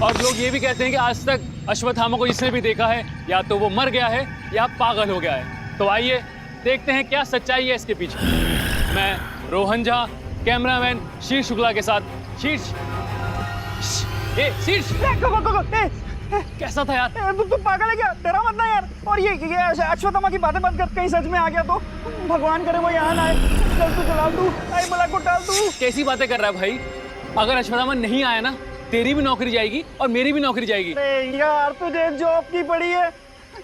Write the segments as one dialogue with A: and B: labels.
A: और लोग ये भी कहते हैं कि आज तक अश्वत्थामा को जिसने भी देखा है या तो वो मर गया है या पागल हो गया है। तो आइए देखते हैं क्या सच्चाई है इसके पीछे। मैं रोहन झा, कैमरामैन शीर्ष शुक्ला के साथ। शीर्ष शीर्ष कैसा था यार?
B: तू पागल है क्या? डरा मत ना यार। और ये अश्वत्थामा की बातें बंद कर, कहीं सच में आ गया तो भगवान करे वो यहाँ ना आए। चल तू चला, तू आई मला को टाल। तू
A: कैसी बातें कर रहा है भाई? अगर अश्वत्थामा नहीं आया ना, तेरी भी नौकरी जाएगी और मेरी भी नौकरी जाएगी।
B: अरे यार तुझे जॉब की पड़ी है।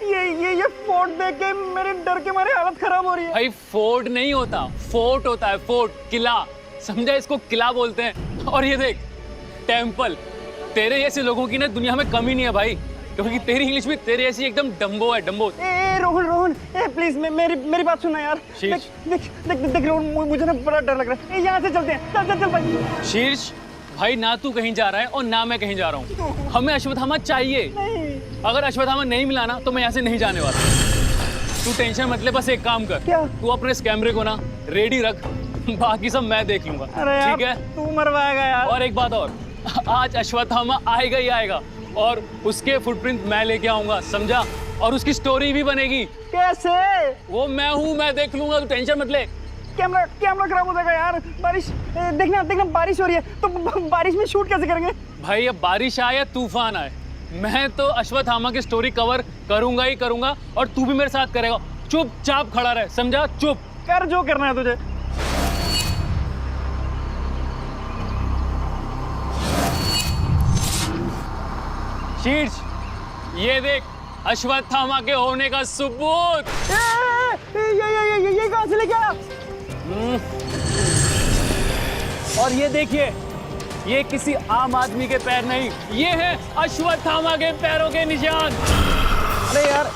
B: ये फोर्ट देख के मेरे डर के मारे हालत खराब हो रही है।
A: भाई फोर्ट नहीं होता, फोर्ट होता है, फोर्ट, किला, समझा? इसको किला बोलते हैं। और ये देख टेम्पल। तेरे जैसे लोगों की ना दुनिया में कमी नहीं है भाई, क्योंकि तेरी इंग्लिश भी तेरे जैसी एकदम डम्बो है, डम्बो।
B: रोहन प्लीज मेरी बात सुनना यार। देख रोहन, मुझे ना बड़ा डर लग रहा है। यहाँ से चलते हैं। चल भाई।
A: शीर्ष भाई, ना तू कहीं जा रहा है और ना मैं कहीं जा रहा हूँ। हमें अश्वत्थामा चाहिए। अगर अश्वत्थामा नहीं मिला ना तो मैं यहाँ से नहीं जाने वाला। तू टेंशन मत ले, बस एक काम कर।
B: क्या?
A: तू अपने इस कैमरे को ना रेडी रख, बाकी सब मैं देख लूंगा। ठीक है?
B: तू मरवाएगा यार।
A: और एक बात और, आज अश्वत्थामा आएगा ही आएगा और उसके फुटप्रिंट मैं लेके आऊंगा, समझा? और उसकी स्टोरी भी बनेगी।
B: कैसे?
A: वो मैं हूँ, मैं देख लूंगा, तू टेंशन मत ले।
B: कैमरा खराब हो जाएगा यार। बारिश देखना बारिश हो रही है तो बारिश में शूट कैसे करेंगे?
A: भाई अब बारिश आए या तूफान आए, मैं तो अश्वत्थामा की स्टोरी कवर करूंगा ही करूंगा और तू भी मेरे साथ करेगा। चुपचाप खड़ा रहे, समझा? चुप
B: कर जो करना है तुझे।
A: शीर्ष, ये देख अश्वत्थामा के होने का सबूत।
B: ये कहां से लेके आया?
A: और ये देखिए, ये किसी आम आदमी के पैर नहीं, ये है अश्वत्थामा के पैरों के निशान।
B: अरे यार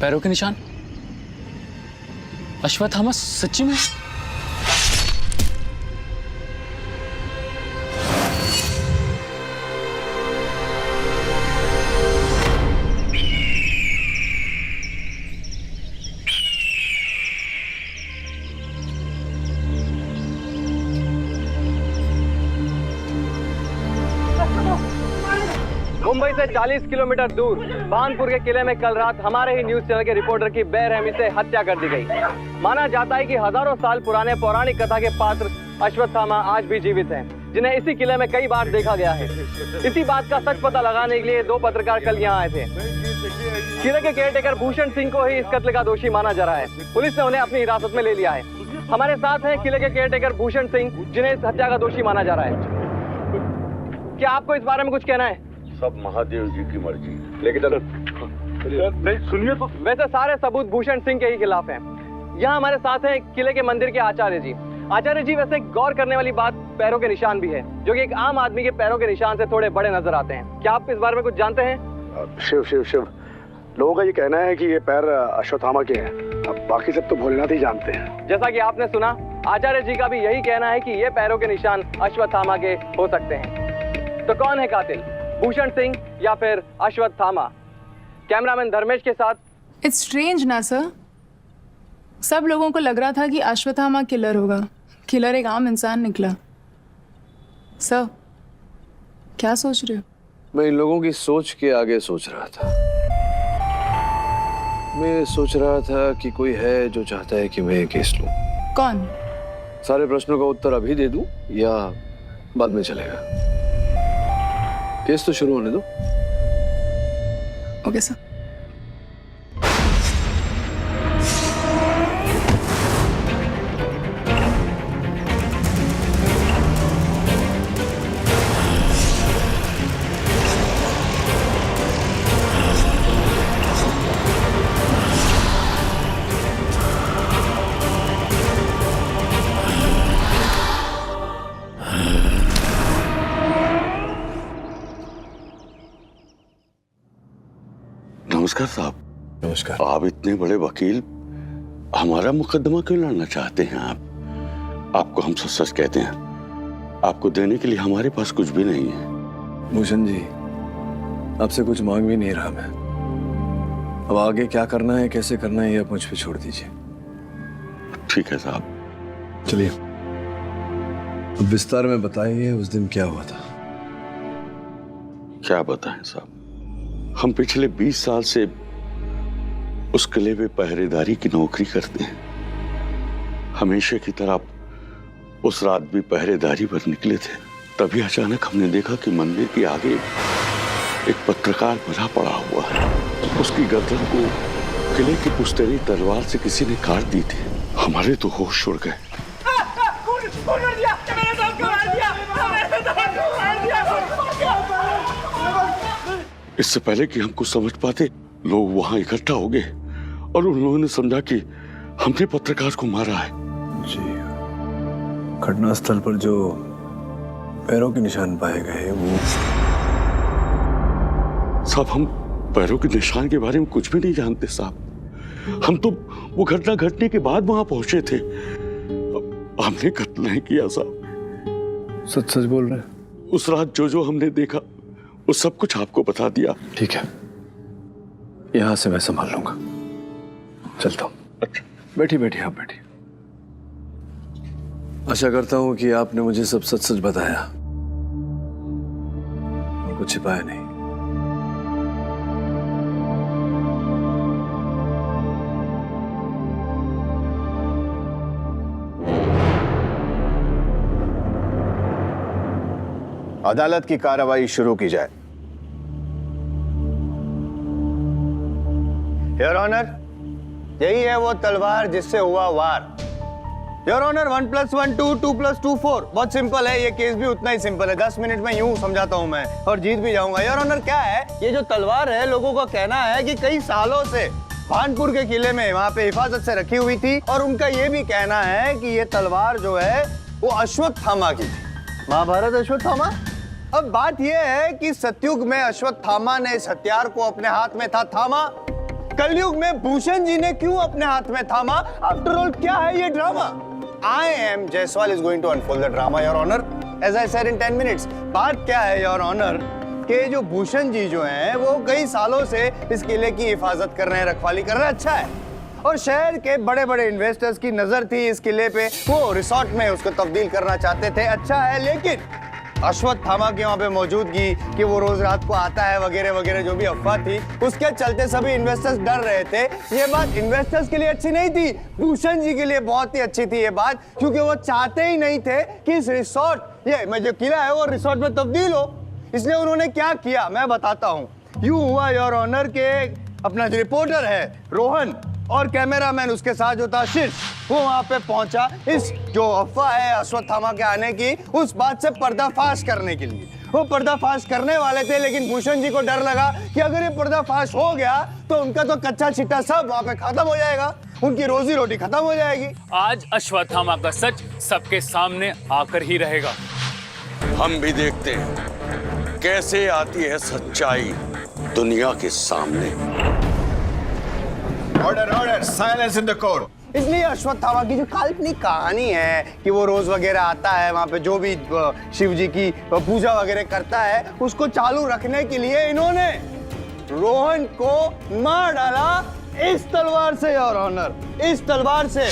A: पैरों के निशान? अश्वत्थामा सच्ची में?
C: मुंबई से 40 किलोमीटर दूर बानपुर के किले में कल रात हमारे ही न्यूज चैनल के रिपोर्टर की बेरहमी से हत्या कर दी गई। माना जाता है कि हजारों साल पुराने पौराणिक कथा के पात्र अश्वत्थामा आज भी जीवित हैं, जिन्हें इसी किले में कई बार देखा गया है। इसी बात का सच पता लगाने के लिए दो पत्रकार कल यहाँ आए थे। किले के केयरटेकर भूषण सिंह को ही इस कत्ल का दोषी माना जा रहा है। पुलिस ने उन्हें अपनी हिरासत में ले लिया है। हमारे साथ हैं किले के केयरटेकर भूषण सिंह, जिन्हें इस हत्या का दोषी माना जा रहा है। क्या आपको इस बारे में कुछ कहना है?
D: सब महादेव जी की मर्जी, लेकिन नहीं सुनिए तो।
C: वैसे सारे सबूत भूषण सिंह के ही खिलाफ हैं। यहाँ हमारे साथ हैं किले के मंदिर के आचार्य जी। आचार्य जी, वैसे गौर करने वाली बात पैरों के निशान भी है, जो कि एक आम आदमी के पैरों के निशान से थोड़े बड़े नजर आते हैं। क्या आप इस बारे में कुछ जानते हैं?
D: शिव शिव शिव, लोगों का ये कहना है कि ये पैर अश्वत्थामा के हैं। अब बाकी सब तो भोलेनाथ ही जानते हैं।
C: जैसा कि आपने सुना, आचार्य जी का भी यही कहना है कि ये पैरों के निशान अश्वत्थामा के हो सकते हैं। तो कौन है कातिल, भूषण सिंह या फिर अश्वत्थामा? कैमरामैन धर्मेश के साथ।
E: इट्स स्ट्रेंज ना सर, सब लोगों को लग रहा था कि अश्वत्थामा किलर होगा, किलर एक आम इंसान निकला। सर क्या सोच रहे हो?
F: मैं इन लोगों की सोच के आगे सोच रहा था। मैं सोच रहा था कि कोई है जो चाहता है कि मैं ये केस लूं।
E: कौन?
F: सारे प्रश्नों का उत्तर अभी दे दूं या बाद में चलेगा? केस तो शुरू होने दो।
E: Okay sir.
D: नमस्कार साहब।
F: नमस्कार।
D: आप इतने बड़े वकील, हमारा मुकदमा क्यों लड़ना चाहते हैं आप?
G: आपको हम सच सच कहते हैं, आपको देने के लिए हमारे पास कुछ भी नहीं है।
F: भूषण जी, आपसे कुछ मांग भी नहीं रहा मैं। अब आगे क्या करना है, कैसे करना है, ये आप मुझ पे छोड़ दीजिए।
G: ठीक है साहब।
F: चलिए, अब विस्तार में बताइए उस दिन क्या हुआ था।
G: क्या बताएं साहब, हम पिछले 20 साल से उस किले में पहरेदारी की नौकरी करते हैं। हमेशा की तरह उस रात भी पहरेदारी पर निकले थे। तभी अचानक हमने देखा कि मंदिर के आगे एक पत्रकार बना पड़ा हुआ है। उसकी गर्दन को किले की पुश्तैनी तलवार से किसी ने काट दी थी। हमारे तो होश उड़ गए। इससे पहले कि हम कुछ समझ पाते, लोग वहां इकट्ठा हो गए और उन लोगों ने समझा कि हमने पत्रकार को मारा है।
F: जी, घटनास्थल पर जो पैरों के निशान पाए गए वो
G: साहब, हम पैरों के निशान के बारे में कुछ भी नहीं जानते साहब। हम तो वो घटना घटने के बाद वहां पहुंचे थे। हमने कत्ल नहीं किया साहब।
F: सच सच बोल रहे हैं?
G: उस रात जो हमने देखा वो सब कुछ आपको बता दिया।
F: ठीक है, यहां से मैं संभाल लूंगा। चलता हूं।
G: अच्छा,
F: बैठिए आप बैठिए। आशा करता हूं कि आपने मुझे सब सच सच बताया और कुछ छिपाया नहीं।
H: अदालत की कार्रवाई शुरू की जाए। योर ऑनर, यही है वो तलवार जिससे हुआ वार। Your honour, 1 + 1 2, 2 + 2 4। बहुत सिंपल है, ये केस भी उतना ही सिंपल है। 10 मिनट में यूं समझाता हूं मैं और जीत भी जाऊंगा। योर ऑनर, क्या है ये जो तलवार है, लोगों का कहना है कि कई सालों से भानपुर के किले में वहां पे हिफाजत से रखी हुई थी और उनका ये भी कहना है कि ये तलवार जो है वो अश्वत्थामा की थी। महाभारत अश्वत्थामा। अब बात यह है कि सतयुग में अश्वत्थामा ने इस हथियार को अपने हाथ में था थामा। कलयुग में भूषण जी ने क्यों अपने हाथ में थामा? आफ्टर ऑल क्या है ये drama? I am Jaiswal is going to unfold the drama, Your Honor. As I said in 10 minutes. बात क्या है Your Honor कि जो भूषण जी जो हैं वो कई सालों से इस किले की हिफाजत कर रहे हैं, रखवाली कर रहे हैं। अच्छा है, और शहर के बड़े बड़े इन्वेस्टर्स की नजर थी इस किले पे, वो रिसोर्ट में उसको तब्दील करना चाहते थे। अच्छा है, लेकिन अश्वत्थामा की वहां पे मौजूदगी कि वो रोज रात को आता है वगैरह वगैरह जो भी अफवाह थी, उसके चलते सभी इन्वेस्टर्स डर रहे थे। ये बात इन्वेस्टर्स के लिए अच्छी नहीं थी, भूषण जी के लिए बहुत ही अच्छी थी ये बात, क्योंकि वो चाहते ही नहीं थे कि इस रिसोर्ट, ये जो किला है वो रिसोर्ट में तब्दील हो। इसलिए उन्होंने क्या किया मैं बताता हूँ। यूं हुआ योर ऑनर के अपना जो रिपोर्टर है रोहन और कैमरामैन उसके साथ जो था शीर्ष, वो वहां पे पहुंचा इस जो अफवाह है अश्वत्थामा के आने की, उस बात से पर्दाफाश करने के लिए। वो पर्दाफाश करने वाले थे, लेकिन भूषण जी को डर लगा कि अगर ये पर्दाफाश हो गया तो उनका तो कच्चा छिट्टा सब वहां पे खत्म हो जाएगा, उनकी रोजी रोटी खत्म हो जाएगी।
A: आज अश्वत्थामा का सच सबके सामने आकर ही रहेगा।
G: हम भी देखते हैं कैसे आती है सच्चाई दुनिया के सामने।
H: Order order, silence in the court. इसलिए अश्वत्थामा की जो काल्पनिक कहानी है कि वो रोज वगैरह आता है वहां पे, जो भी शिव जी की पूजा वगैरह करता है, उसको चालू रखने के लिए इन्होंने रोहन को मार डाला इस तलवार से योर ऑनर, इस तलवार से।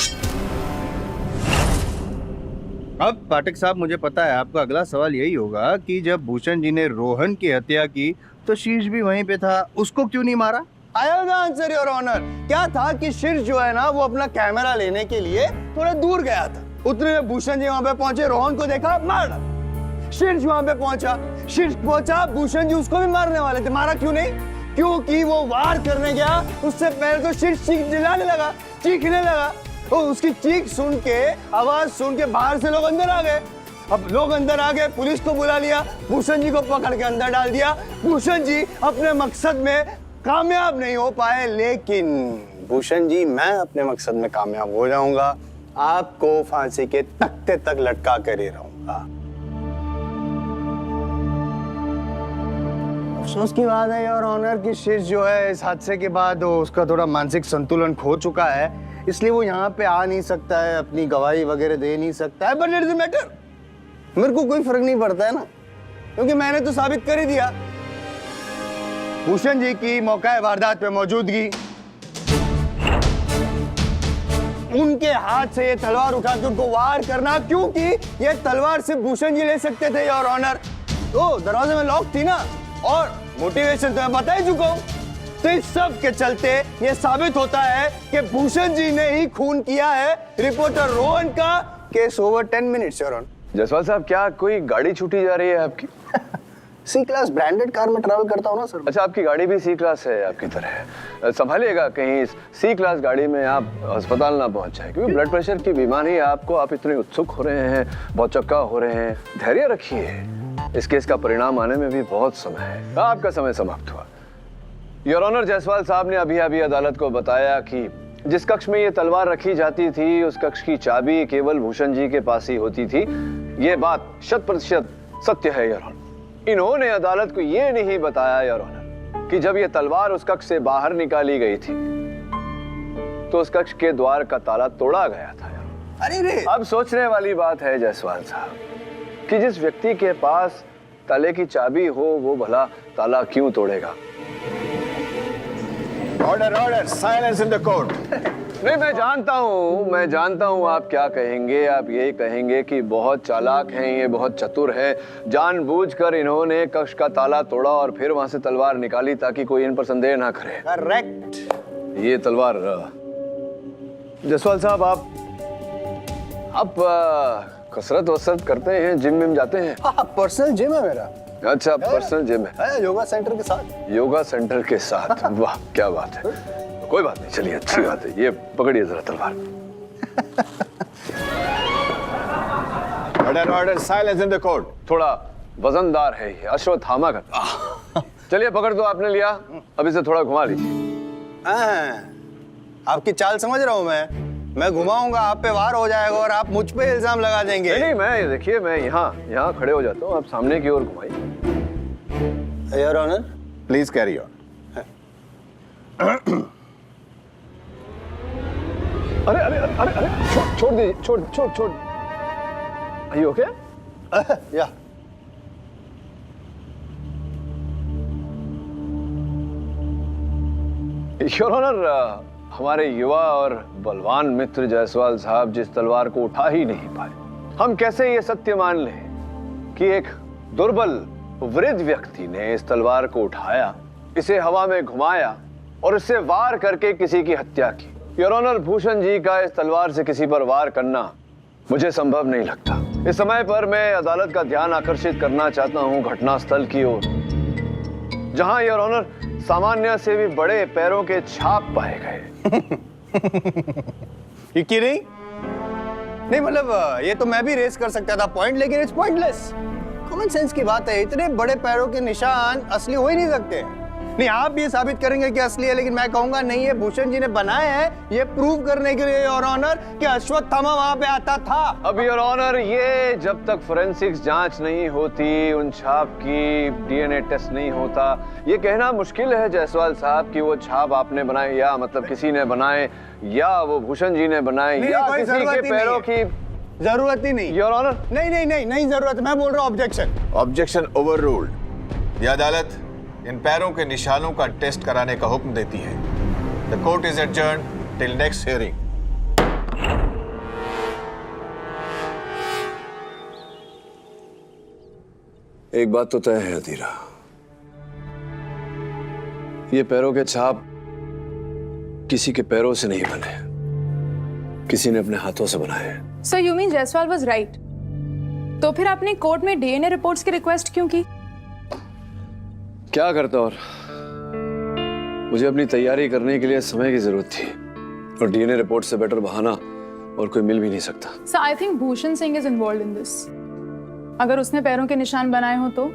H: अब पाठक साहब, मुझे पता है आपका अगला सवाल यही होगा कि जब भूषण जी ने रोहन की हत्या की तो शीर्ष भी वहीं पे था, उसको क्यों नहीं मारा? I have the answer, Your Honor. क्या था कि शीर्ष जो है ना वो अपना कैमरा लेने के लिए थोड़ा दूर गया था। उतने में भूषण जी वहां पे पहुंचे, रोहन को देखा, मार डाला। शीर्ष वहां पे पहुंचा, भूषण जी उसको भी मारने वाले थे, मारा क्यों नहीं? क्योंकि वो वार करने गया, उससे पहले तो शीर्ष चिल्लाने लगा, चीखने लगा। तो उसकी चीख सुन के, आवाज सुन के बाहर से लोग अंदर आ गए। अब लोग अंदर आ गए, पुलिस को बुला लिया, भूषण जी को पकड़ के अंदर डाल दिया। भूषण जी अपने मकसद में कामयाब नहीं हो पाए, लेकिन भूषण जी मैं अपने मकसद में कामयाब हो जाऊंगा, आपको फांसी के तख्ते तक लटका कर ही रहूंगा। अफसोस की बात है योर ऑनर कि शीर्ष जो है इस हादसे के बाद उसका थोड़ा मानसिक संतुलन खो चुका है। इसलिए वो यहाँ पे आ नहीं सकता है, अपनी गवाही वगैरह दे नहीं सकता है। बट इट डजंट मैटर, मेरे को कोई फर्क नहीं पड़ता है ना, क्योंकि मैंने तो साबित कर ही दिया। भूषण जी की मौका वारदात पे मौजूदगी, उनके हाथ से ये तलवार उठा के उनको वार करना, क्योंकि ये तलवार सिर्फ भूषण जी ले सकते थे योर ऑनर। तो दरवाजे में लॉक थी ना, और मोटिवेशन तो मैं बता ही चुका हूं। तो इस सब के चलते ये साबित होता है कि भूषण जी ने ही खून किया है रिपोर्टर रोहन का। Case over 10 minutes your honour.
F: Jaiswal साहब, क्या कोई गाड़ी छूटी जा रही है आपकी?
H: सी क्लास ब्रांडेड कार में ट्रैवल करता हूँ ना सर।
F: अच्छा, आपकी गाड़ी भी सी क्लास है आपकी तरह। संभालिएगा कहीं सी क्लास गाड़ी में आप अस्पताल ना पहुंच जाए, क्योंकि ब्लड प्रेशर की बीमारी है आपको। आप इतने उत्सुक हो रहे हैं, बहुत चक्का हो रहे हैं। धैर्य रखिए, इस केस का परिणाम आने में भी बहुत समय है। आपका समय समाप्त हुआ। योर ऑनर, जायसवाल साहब ने अभी अदालत को बताया कि जिस कक्ष में ये तलवार रखी जाती थी, उस कक्ष की चाबी केवल भूषण जी के पास ही होती थी। ये बात 100% सत्य है योर ऑनर। इन्होंने अदालत को ये नहीं बताया योर ऑनर कि जब ये तलवार उस कक्ष से बाहर निकाली गई थी तो उस कक्ष के द्वार का ताला तोड़ा गया था।
H: अरे रे,
F: अब सोचने वाली बात है जायसवाल साहब कि जिस व्यक्ति के पास ताले की चाबी हो, वो भला ताला क्यों तोड़ेगा?
H: Order order, silence in the court.
F: नहीं, मैं जानता हूँ आप क्या कहेंगे। आप यही कहेंगे कि बहुत चालाक हैं ये, बहुत चतुर हैं, जानबूझकर इन्होंने कक्ष का ताला तोड़ा और फिर वहां से तलवार निकाली ताकि कोई इन पर संदेह ना करे।
H: करेक्ट।
F: ये तलवार जायसवाल साहब, आप कसरत वसरत करते हैं, जिम में जाते हैं?
H: हाँ, पर्सनल जिम है मेरा।
F: अच्छा, पर्सनल जिम है?
H: योगा सेंटर के साथ।
F: योगा सेंटर के साथ? वाह, क्या बात है। कोई बात नहीं, चलिए, अच्छी बात है। ये पकड़िए जरा तलवार।
H: Order order, silence in the court.
F: थोड़ा वजनदार है ये, अश्वत्थामा का। चलिए, पकड़ दो, आपने लिया, अब इसे थोड़ा घुमा लीजिए।
H: आपकी चाल समझ रहा हूँ मैं घुमाऊंगा, आप पे वार हो जाएगा और आप मुझ पे इल्जाम लगा देंगे।
F: नहीं, मैं देखिए, मैं यहाँ खड़े हो जाता हूँ, आप सामने की ओर घुमाइए।
H: Your honour, please carry on.
F: अरे अरे अरे अरे, छोड़ दीजिए, छोड़। Are you okay?
H: या
F: योर ऑनर, हमारे युवा और बलवान मित्र जायसवाल साहब जिस तलवार को उठा ही नहीं पाए, हम कैसे ये सत्य मान लें कि एक दुर्बल वृद्ध व्यक्ति ने इस तलवार को उठाया, इसे हवा में घुमाया और इससे वार करके किसी की हत्या की। योर ऑनर, भूषण जी का इस तलवार से किसी पर वार करना मुझे संभव नहीं लगता। इस समय पर मैं अदालत का ध्यान आकर्षित करना चाहता हूं घटनास्थल की ओर, जहां योर ऑनर सामान्य से भी बड़े पैरों के छाप पाए गए।
H: ये नहीं मतलब ये तो मैं भी रेस कर सकता था पॉइंट, लेकिन इट्स पॉइंटलेस। कॉमन सेंस की बात है, इतने बड़े पैरों के निशान असली हो ही नहीं सकते। नहीं, आप भी साबित करेंगे कि असली है, लेकिन मैं कहूंगा नहीं, ये भूषण जी ने बनाए हैं ये प्रूव करने के लिए योर ऑनर कि अश्वत्थामा वहां पे आता था।
F: अब योर ऑनर, ये जब तक फोरेंसिक्स जांच नहीं होती, उन छाप की डीएनए टेस्ट नहीं होता, ये कहना मुश्किल है जायसवाल साहब कि वो छाप आपने बनाए, या मतलब किसी ने बनाए, या वो भूषण जी ने बनाए, या किसी के पैरों की
H: जरूरत ही नहीं
F: योर ऑनर।
H: नहीं जरूरत। मैं बोल रहा हूँ
I: ऑब्जेक्शन ओवर रूल्ड। यह अदालत इन पैरों के निशानों का टेस्ट कराने का हुक्म देती है। The court is adjourned till next hearing.
F: एक बात तो तय है अधीरा, ये पैरों के छाप किसी के पैरों से नहीं बने, किसी ने अपने हाथों से बनाए हैं।
E: So you mean Jaiswal was right? तो फिर आपने कोर्ट में डीएनए रिपोर्ट्स की रिक्वेस्ट क्यों की?
F: क्या करता, और मुझे अपनी तैयारी करने के लिए समय की जरूरत थी, और डीएनए रिपोर्ट से बेटर बहाना और कोई मिल भी नहीं सकता।
E: So I think Bhushan Singh is involved in this. अगर उसने पैरों के निशान बनाए हो तो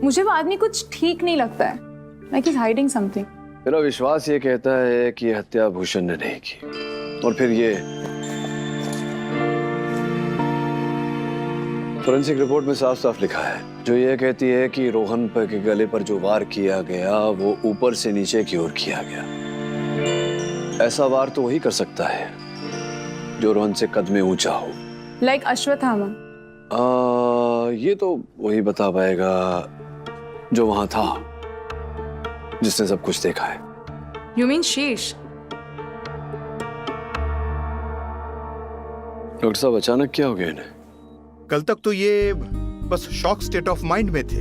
E: मुझे वो आदमी कुछ ठीक नहीं लगता है, like he is hiding something.
F: मेरा विश्वास ये कहता है कि यह हत्या भूषण ने नहीं की, और फिर ये फोरेंसिक रिपोर्ट में साफ साफ लिखा है, जो ये कहती है कि रोहन के गले पर जो वार किया गया वो ऊपर से नीचे की ओर किया गया। ऐसा वार तो वही कर सकता है जो रोहन से कद में ऊंचा हो।
E: लाइक अश्वत्थामा।
F: ये तो वही बता पाएगा जो वहां था, जिसने सब कुछ देखा है।
E: यू मीन शीश?
F: डॉक्टर साहब, अचानक क्या हो गया इन्हें?
J: कल तक तो ये बस शॉक स्टेट ऑफ माइंड में थे,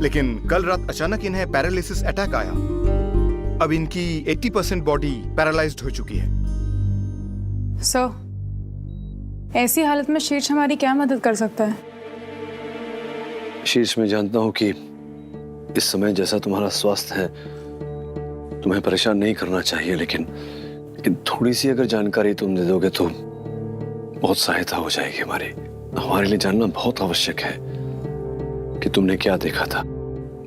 J: लेकिन कल रात अचानक इन्हें पैरालिसिस अटैक आया। अब इनकी 80% बॉडी पैरालाइज्ड हो चुकी है।
E: सर, ऐसी हालत में शीर्ष हमारी क्या मदद कर सकता है?
F: शीर्ष, मैं जानता हूं कि इस समय जैसा तुम्हारा स्वास्थ्य है तुम्हें परेशान नहीं करना चाहिए, लेकिन थोड़ी सी अगर जानकारी तुम दे दोगे तो बहुत सहायता हो जाएगी हमारे लिए जानना बहुत आवश्यक है कि तुमने क्या देखा था।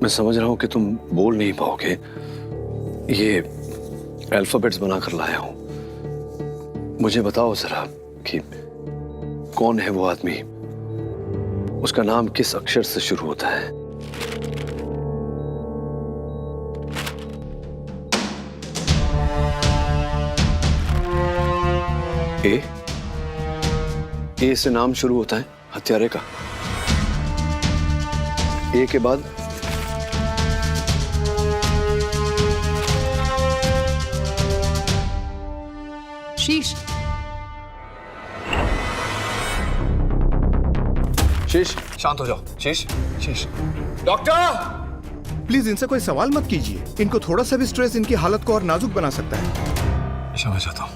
F: मैं समझ रहा हूं कि तुम बोल नहीं पाओगे, ये अल्फाबेट्स बनाकर लाया हूं। मुझे बताओ जरा कि कौन है वो आदमी, उसका नाम किस अक्षर से शुरू होता है? ए से नाम शुरू होता है हत्यारे का। ए के बाद
E: शीश।
F: शीश, शांत हो जाओ। शीश, शीश।
J: डॉक्टर, प्लीज इनसे कोई सवाल मत कीजिए। इनको थोड़ा सा भी स्ट्रेस इनकी हालत को और नाजुक बना सकता है।
F: समझ जाता हूँ।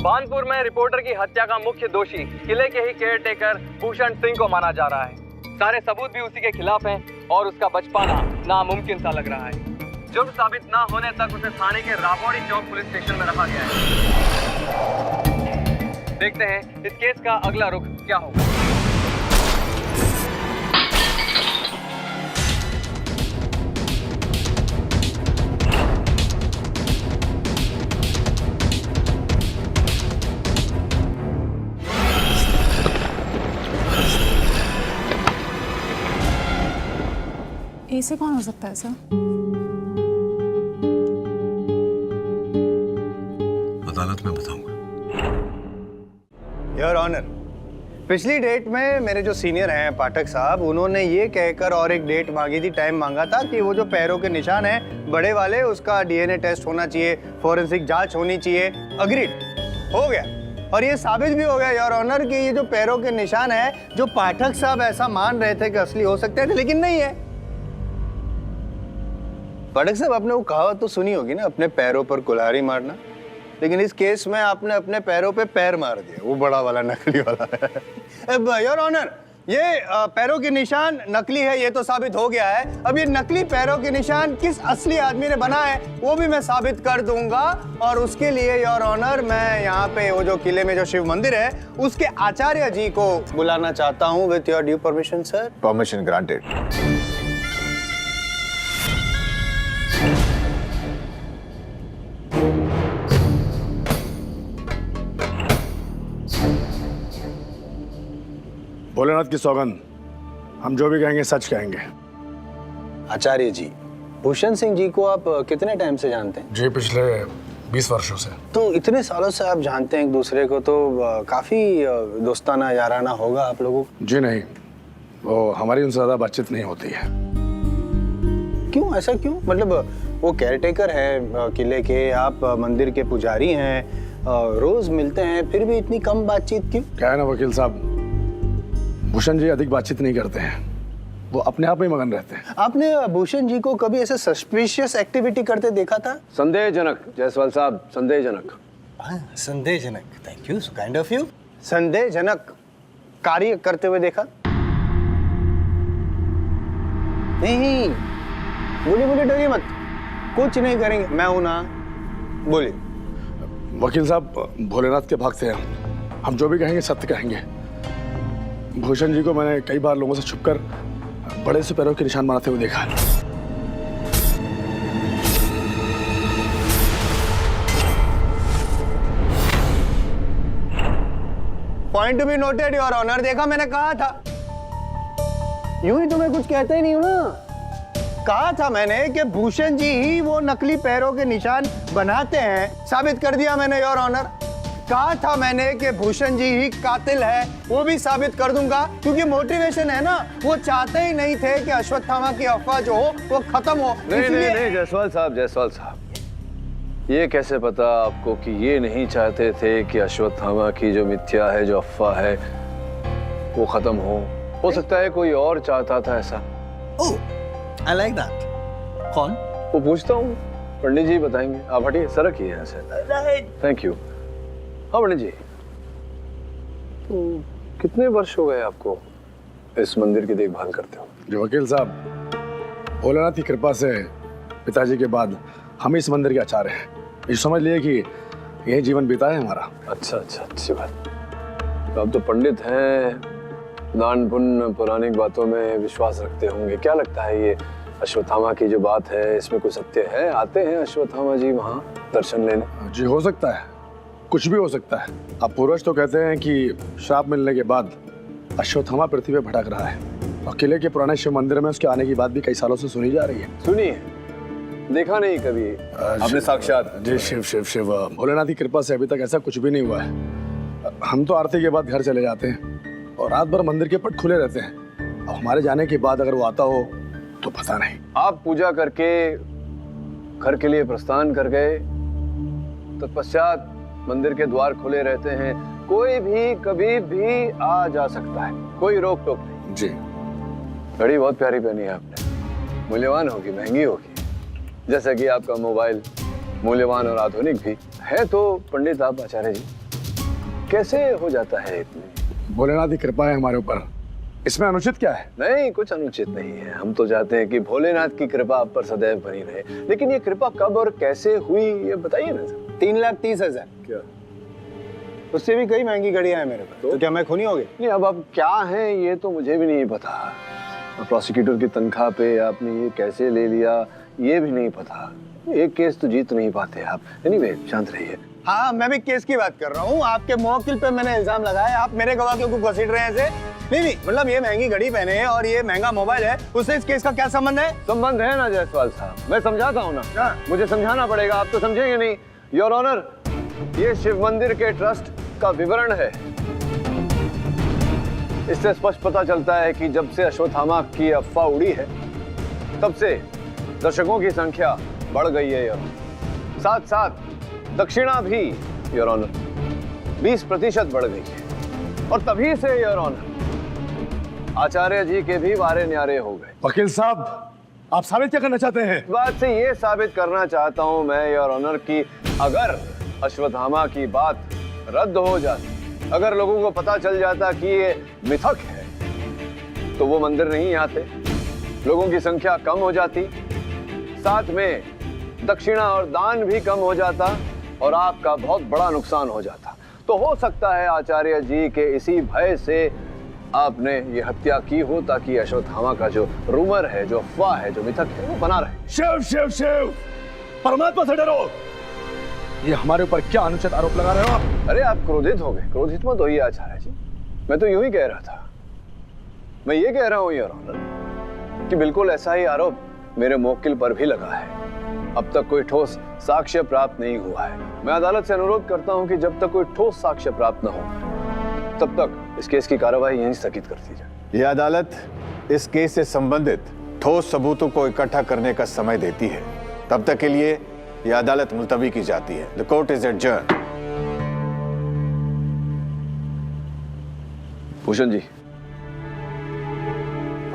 C: बानपुर में रिपोर्टर की हत्या का मुख्य दोषी किले के ही केयरटेकर भूषण सिंह को माना जा रहा है। सारे सबूत भी उसी के खिलाफ हैं और उसका बच पाना नामुमकिन सा लग रहा है। जुर्म साबित ना होने तक उसे थाने के राबौड़ी चौक पुलिस स्टेशन में रखा गया है। देखते हैं इस केस का अगला रुख क्या होगा।
E: ऐसे कौन हो सकता है सर?
F: अदालत में बताऊंगा।
H: योर ऑनर, पिछली डेट में मेरे जो सीनियर हैं पाठक साहब, उन्होंने ये कहकर और एक डेट मांगी थी, टाइम मांगा था कि वो जो पैरों के निशान हैं बड़े वाले, उसका डीएनए टेस्ट होना चाहिए, फोरेंसिक जांच होनी चाहिए। अग्रीड हो गया और ये साबित भी हो गया योर ऑनर कि ये जो पैरों के निशान है, जो पाठक साहब ऐसा मान रहे थे कि असली हो सकते हैं, लेकिन नहीं है। पाठक साहब, आपने वो कहावत तो सुनी होगी ना, अपने पैरों पर कुल्हाड़ी मारना, लेकिन इस केस में आपने अपने पैरों पे पैर मार दिया, वो बड़ा वाला नकली वाला। योर ऑनर, ये पैरों के निशान नकली है, ये तो साबित हो गया है। अब ये नकली पैरों के निशान किस असली आदमी ने बनाए वो भी मैं साबित कर दूंगा, और उसके लिए योर ऑनर मैं यहाँ पे वो जो किले में जो शिव मंदिर है उसके आचार्य जी को बुलाना चाहता हूँ, with your due permission sir.
I: Permission granted.
D: Bholenath की सौगंध, हम जो भी कहेंगे सच कहेंगे।
H: आचार्य जी, भूषण सिंह जी को आप कितने टाइम से जानते हैं?
D: जी, पिछले 20 वर्षों से।
H: तो इतने सालों से आप जानते हैं एक दूसरे को, तो काफी दोस्ताना याराना होगा आप लोगों को?
D: जी नहीं, वो हमारी उनसे ज्यादा बातचीत नहीं होती है।
H: क्यों, ऐसा क्यों? मतलब वो केयरटेकर है किले के, आप मंदिर के पुजारी हैं, रोज मिलते हैं, फिर भी इतनी कम बातचीत क्यों?
D: क्या है ना वकील साहब, भूषण जी अधिक बातचीत नहीं करते हैं, वो अपने आप में मगन रहते हैं।
H: आपने भूषण जी को कभी ऐसे सस्पिशियस एक्टिविटी करते देखा था?
F: संदेहजनक जायसवाल साहब, संदेहजनक।
H: संदेहजनक, thank you, so kind of you. संदेहजनक कार्य करते हुए देखा? नहीं, बोलिए बोलिए, डरिए मत, कुछ नहीं करेंगे, मैं हूं ना, बोलिए।
D: वकील साहब, भोलेनाथ के भक्त हैं हम जो भी कहेंगे सत्य कहेंगे। भूषण जी को मैंने कई बार लोगों से छुपकर बड़े से पैरों के निशान बनाते हुए देखा है।
H: Point to be noted your honour. देखा, मैंने कहा था, यूं ही तुम्हें कुछ कहता ही नहीं हूं ना। कहा था मैंने कि भूषण जी ही वो नकली पैरों के निशान बनाते हैं, साबित कर दिया मैंने योर ऑनर। कहा था मैंने कि भूषण जी ही कातिल है, वो भी साबित कर दूंगा, क्योंकि मोटिवेशन है ना, वो चाहते ही नहीं थे कि अश्वत्थामा की अफवाह जो हो वो खत्म हो।
F: नहीं जायसवाल साहब, ये कैसे पता आपको कि ये नहीं चाहते थे कि अश्वत्थामा की जो मिथ्या है, जो अफवाह है, वो खत्म हो सकता है कोई और चाहता था ऐसा।
H: ओह, I like that. कौन?
F: वो पूछता हूँ, पंडित जी बताएंगे। आप हटिए, सरक ही यहाँ से। Thank you. हाँ पंडित जी, तो कितने वर्ष हो गए आपको इस मंदिर की देखभाल करते हो?
D: जो वकील साहब, भोलेनाथ की कृपा से पिताजी के बाद हम इस मंदिर के आचार्य हैं। ये समझ लिए कि यही जीवन बीता है हमारा।
F: अच्छा, अच्छी बात। तो आप तो पंडित हैं, दान पुण्य पौराणिक बातों में विश्वास रखते होंगे। क्या लगता है ये अश्वत्थामा की जो बात है, इसमें कोई सत्य है? आते हैं अश्वत्थामा जी वहाँ दर्शन लेने?
D: जी हो सकता है, कुछ भी हो सकता है। अब पूर्वज तो कहते हैं कि श्राप मिलने के बाद अश्वत्थामा पृथ्वी पे भटक रहा है, और किले के पुराने शिव मंदिर में उसके आने की बात भी कई सालों से सुनी जा रही है।
F: सुनी है, देखा नहीं कभी आपने साक्षात?
D: जी शिव भोलेनाथ की कृपा से अभी तक ऐसा कुछ भी नहीं हुआ है। हम तो आरती के बाद घर चले जाते हैं और रात भर मंदिर के पट खुले रहते हैं। अब हमारे जाने के बाद अगर वो आता हो तो पता नहीं।
F: आप पूजा करके घर के लिए प्रस्थान कर गए, तत्पश्चात मंदिर के द्वार खुले रहते हैं, कोई भी कभी भी आ जा सकता है, कोई रोक टोक नहीं।
D: जी।
F: घड़ी बहुत प्यारी पहनी है आपने, मूल्यवान होगी, महंगी होगी, जैसा कि आपका मोबाइल मूल्यवान और आधुनिक भी है। तो पंडित आप आचार्य जी, कैसे हो जाता है इतनी?
D: भोलेनाथ की कृपा है हमारे ऊपर, इसमें अनुचित क्या है?
F: नहीं, कुछ अनुचित नहीं है। हम तो चाहते हैं कि भोलेनाथ की कृपा आप पर सदैव बनी रहे, लेकिन ये कृपा कब और कैसे हुई ये बताइए ना सर।
H: 3,30,000।
F: क्या?
H: उससे भी कई महंगी घड़ियां हैं मेरे पास। तो क्या मैं खूनी हो गया?
F: नहीं, अब आप क्या हैं ये तो मुझे भी नहीं पता। प्रोसिक्यूटर की तनख्वाह पे आपने ये कैसे ले लिया ये भी नहीं पता। एक केस तो जीत नहीं पाते आप। एनीवे, शांत रहिए।
H: हाँ, मैं भी केस की बात कर रहा हूँ। आपके मुवक्किल पे मैंने इल्जाम लगाया, आप मेरे गवाह को घसीट रहे हैं ऐसे। नहीं, मतलब ये महंगी घड़ी पहने हैं और ये महंगा मोबाइल है, उससे इस केस का क्या संबंध है?
F: संबंध है ना जायसवाल साहब, मैं समझाता हूँ ना। मुझे समझाना पड़ेगा, आप तो समझेंगे नहीं। योर ऑनर, ये शिव मंदिर के ट्रस्ट का विवरण है। इससे स्पष्ट पता चलता है कि जब से अश्वत्थामा की अफवाह उड़ी है, तब से दर्शकों की संख्या बढ़ गई है। साथ साथ दक्षिणा भी योर ऑनर 20% बढ़ गई है, और तभी से योर ऑनर आचार्य जी के भी वारे न्यारे हो गए।
D: वकील साहब, आप साबित क्या करना चाहते हैं?
F: इस बात से ये साबित करना चाहता हूं मैं योर ऑनर कि अगर अश्वत्थामा की बात रद्द हो जाती, अगर लोगों को पता चल जाता कि ये मिथक है, तो वो मंदिर नहीं आते, लोगों की संख्या कम हो जाती, साथ में दक्षिणा और दान भी कम हो जाता, और आपका बहुत बड़ा नुकसान हो जाता। तो हो सकता है आचार्य जी के इसी भय से आपने ये हत्या की हो, ताकि अश्वत्थामा का जो रूमर है, जो अफवाह है, जो मिथक है, वो बना रहे।
D: शिव शिव शिव, परमात्मा से डरो। ये हमारे ऊपर क्या अनुचित आरोप लगा रहे हो आप?
F: अरे आप क्रोधित हो गए। क्रोधित मत होइए आचार्य जी, मैं तो यूं ही कह रहा था। मैं ये कह रहा हूं योर ऑनर कि बिल्कुल ऐसा ही आरोप मेरे मुवक्किल पर भी लगा है। अब तक कोई ठोस साक्ष्य प्राप्त नहीं हुआ है। मैं अदालत से अनुरोध करता हूं कि जब तक कोई ठोस साक्ष्य प्राप्त न हो, तब तक इस केस की कार्रवाई यहीं स्थगित कर दी जाए।
I: यह अदालत इस केस से संबंधित ठोस सबूतों को इकट्ठा करने का समय देती है। तब तक के लिए यह अदालत मुलतवी की जाती है। The court is adjourned.
F: Bhushan ji,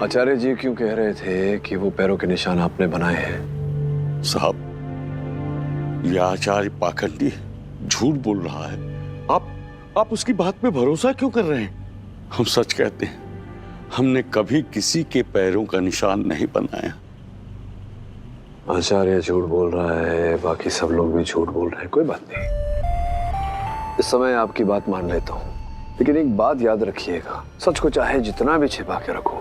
F: Acharya ji क्यों कह रहे थे कि वो पैरों के निशान आपने बनाए हैं?
G: साहब, यह आचार्य पाखंडी झूठ बोल रहा है। आप उसकी बात पे भरोसा क्यों कर रहे हैं? हम सच कहते हैं, हमने कभी किसी के पैरों का निशान नहीं बनाया।
F: आचार्य झूठ बोल रहा है, बाकी सब लोग भी झूठ बोल रहे हैं, कोई बात नहीं। इस समय आपकी बात मान लेता हूं, लेकिन एक बात याद रखिएगा, सच को चाहे जितना भी छिपा के रखो,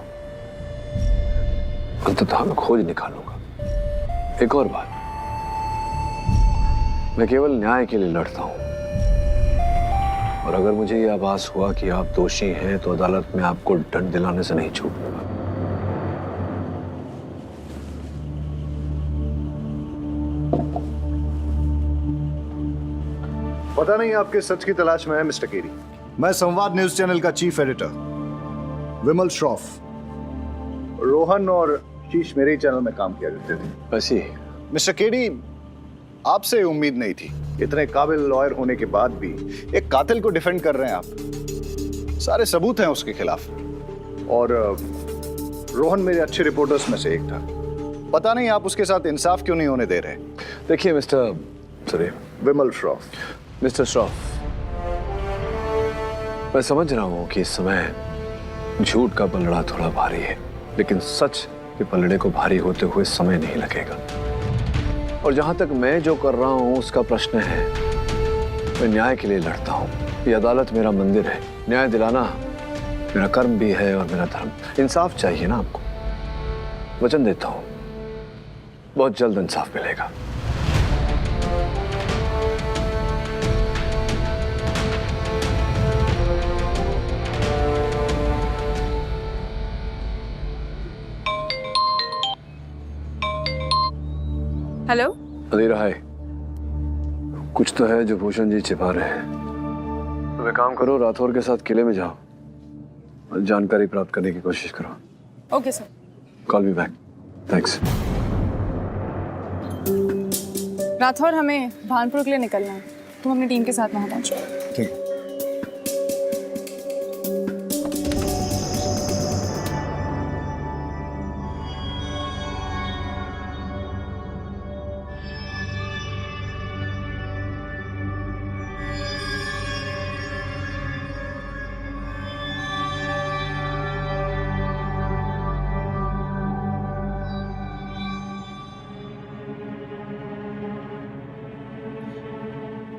F: अंततः मैं खोज निकालूंगा। एक और बात, मैं केवल न्याय के लिए लड़ता हूं, और अगर मुझे यह आभास हुआ कि आप दोषी हैं, तो अदालत में आपको दंड दिलाने से नहीं छूटूंगा।
K: पता नहीं आपके सच की तलाश में है मिस्टर केरी। मैं संवाद न्यूज चैनल का चीफ एडिटर विमल श्रॉफ। रोहन और शीश मेरे ही चैनल में काम किया करते थे।
F: ऐसी
K: मिस्टर केरी, आपसे उम्मीद नहीं थी। इतने काबिल लॉयर होने के बाद भी एक कातिल को डिफेंड कर रहे हैं आप। सारे सबूत हैं उसके खिलाफ। और रोहन मेरे अच्छे रिपोर्टर्स में से एक था। पता नहीं आप उसके साथ इंसाफ क्यों नहीं होने दे रहे।
F: देखिए मिस्टर सॉरी
K: विमल श्रॉफ।
F: मिस्टर श्रॉफ, मैं समझ रहा हूं कि इस समय झूठ का पलड़ा थोड़ा भारी है, लेकिन सच के पलड़े को भारी होते हुए समय नहीं लगेगा। और जहां तक मैं जो कर रहा हूं उसका प्रश्न है, मैं न्याय के लिए लड़ता हूं। ये अदालत मेरा मंदिर है। न्याय दिलाना मेरा कर्म भी है और मेरा धर्म। इंसाफ चाहिए ना आपको। वचन देता हूं बहुत जल्द इंसाफ मिलेगा।
E: हेलो।
F: अधीरा है, कुछ तो है जो भूषण जी छिपा रहे हैं। तो एक काम करो, राठौर के साथ किले में जाओ और जानकारी प्राप्त करने की कोशिश करो।
E: Okay sir.
F: Call me back. Thanks.
E: Rathore, हमें भानपुर के लिए निकलना है। तुम अपनी टीम के साथ वहाँ पहुँचो।
K: ठीक।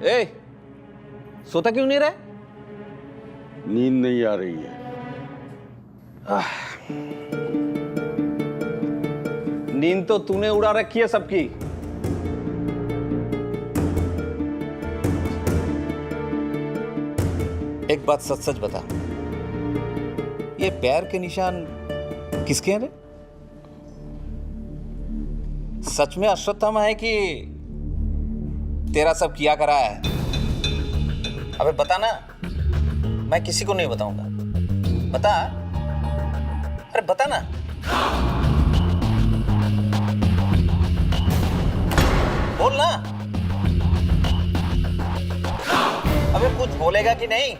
L: ए, सोता क्यों नहीं रहे?
G: नींद नहीं आ रही है।
L: नींद तो तूने उड़ा रखी है सबकी। एक बात सच सच बता, ये पैर के निशान किसके हैं रे? सच में अश्वत्थामा है कि तेरा सब किया करा है? अबे बता ना, मैं किसी को नहीं बताऊंगा। बता, अरे बता ना। बोल ना। अबे कुछ बोलेगा कि नहीं?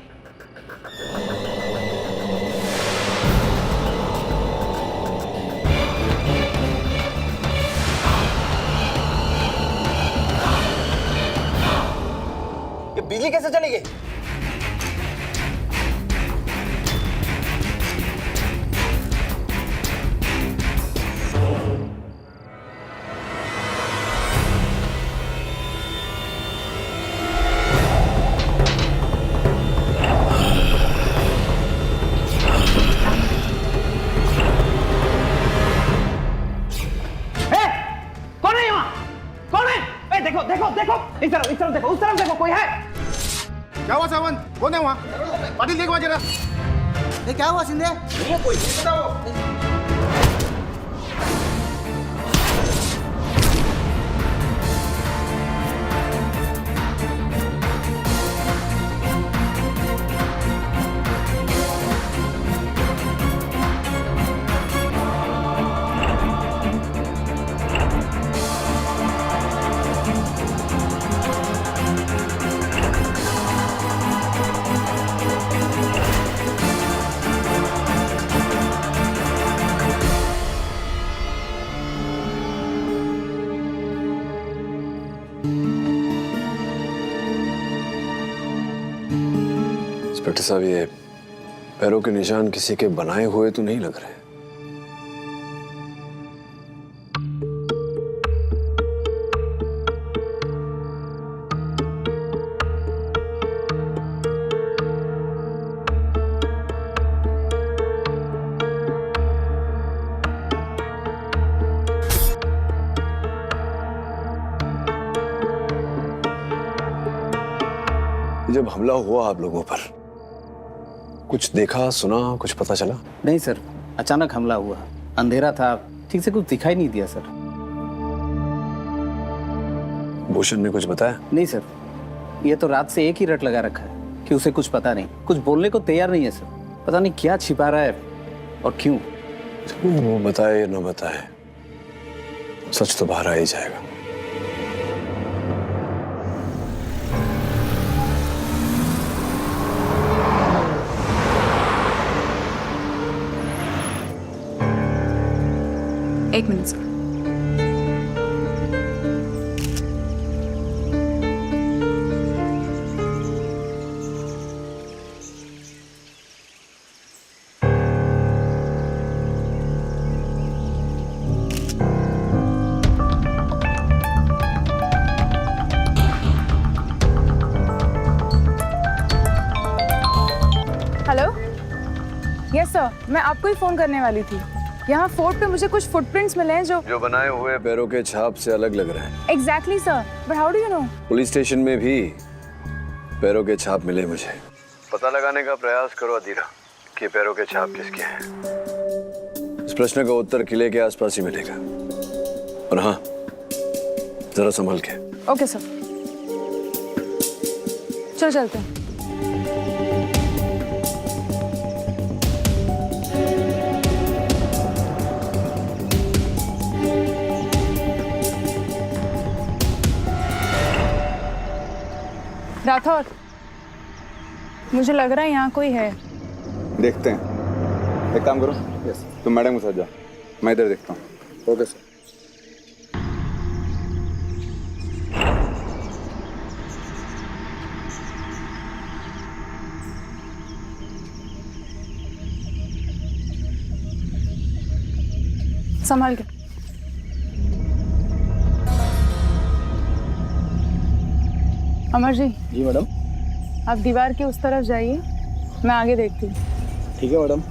L: बिजली कैसे चली गई?
B: कौन है यहाँ? कौन है? ए, देखो देखो देखो, इस तरफ देखो, उस तरफ देखो, कोई है?
J: क्या हुआ सावंत? कौन है वहाँ? पाटिल देखो जरा।
B: क्या हुआ शिंदे? नहीं है कोई, बताओ।
F: इंस्पेक्टर साहब, ये पैरों के निशान किसी के बनाए हुए तो नहीं लग रहे। जब हमला हुआ आप लोगों पर, कुछ देखा सुना, कुछ पता चला?
L: नहीं सर, अचानक हमला हुआ, अंधेरा था, ठीक से कुछ दिखाई नहीं दिया सर।
F: भूषण ने कुछ बताया?
L: नहीं सर, ये तो रात से एक ही रट लगा रखा है कि उसे कुछ पता नहीं, कुछ बोलने को तैयार नहीं है सर। पता नहीं क्या छिपा रहा है और क्यों।
F: वो बताए या न बताए, सच तो बाहर आ ही जाएगा।
E: एक minute sir. Hello, yes sir, मैं आपको ही फोन करने वाली थी। यहाँ फोर्ट पे मुझे कुछ फुटप्रिंट्स मिले हैं जो
F: बनाए हुए पैरों के छाप से अलग लग रहे हैं।
E: Exactly sir, but how do you know?
F: Police station में भी पैरों के छाप मिले मुझे। पता लगाने का प्रयास करो अधीरा कि पैरों के छाप किसके हैं। इस प्रश्न का उत्तर किले के आसपास ही मिलेगा। और हाँ, जरा संभल के।
E: ओके सर, चलो चलते हैं। राठौर, मुझे लग रहा है यहाँ कोई है।
K: देखते हैं। एक काम करो, यस, तुम मैडम के साथ जाओ, मैं इधर देखता हूँ। Okay sir.
E: संभाल के। अमर जी।
K: जी मैडम।
E: आप दीवार के उस तरफ जाइए, मैं आगे देखती हूँ।
K: ठीक है मैडम।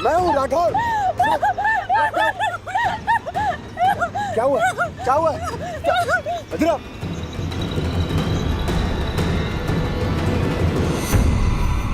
D: मैं हूँ राठौर। क्या हुआ? क्या हुआ? इधर आओ।